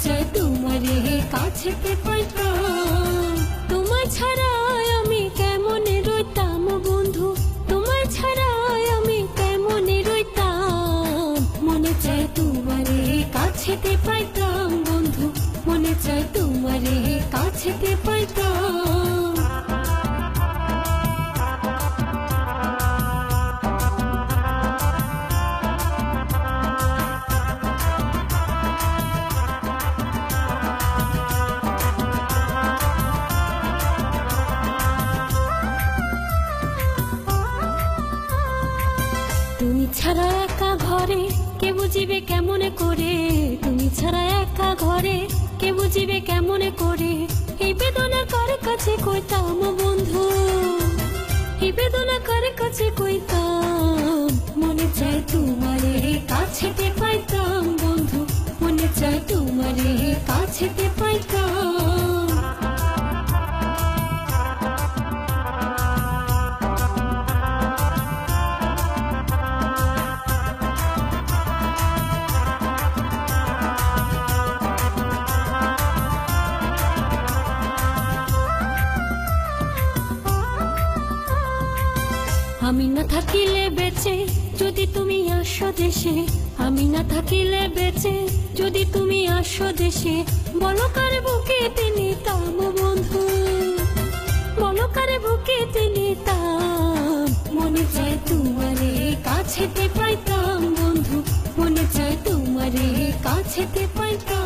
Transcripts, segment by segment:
চায় তোমারে কাছেতে পাইতাম। তোমায় ছাড়া আমি কেমনে রইতাম বন্ধু, তোমায় ছাড়া আমি কেমনে রইতাম। মনে চায় তোমারে কাছেতে পাইতাম বন্ধু, মনে চায় তোমারে কাছেতে পাইতাম। তুমি ছাড়া একা ঘরে কে বুঝিবে কেমনে করে, তুমি ছাড়া একা ঘরে কে বুঝিবে কেমনে করে। এই বেদনা কার কাছে কইতাম বন্ধু, এই বেদনা কার কাছে কইতাম। মনে চায় তোমারে কাছেতে পাইতাম বন্ধু, মনে চায় তোমারে কাছেতে পাইতাম। আমি না থাকিলে বেঁচে যদি তুমি আসো দেশে, আমি না থাকিলে বেঁচে যদি তুমি আসো দেশে। বলো কার বুকেতে নিতাম বন্ধু, বলো কার বুকেতে নিতাম। মনে চায় তোমারে কাছেতে পাইতাম বন্ধু, মনে চায় তোমারে কাছেতে পাইতাম।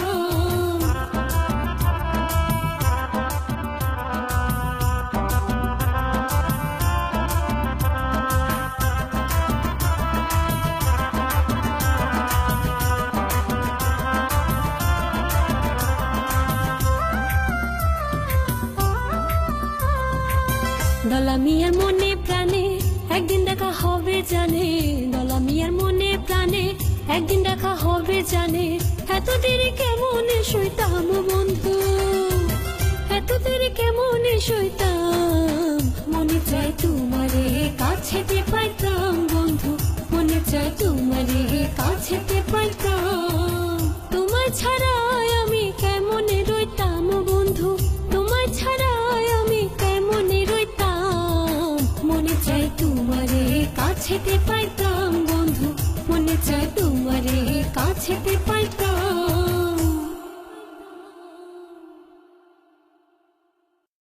দলা মিয়ার মনে প্রাণে একদিন দেখা হবে জানে, দলা মিয়ার মনে প্রাণে একদিন দেখা হবে জানে। এত দেরি কেমনে সইতাম বন্ধু, এত দেরি কেমনে সইতাম। মনে চায় তোমারে কাছেতে পাইতাম বন্ধু, মনে চায় তোমারে কাছেতে পাইতাম। তোমায় ছাড়া আমি কেমনে রইতাম বন্ধু, তোমায় ছাড়া আমি কেমনে রইতাম। মনে চায় তোমারে কাছেতে পাইতাম বন্ধু, মনে চায় তোমারে কাছেতে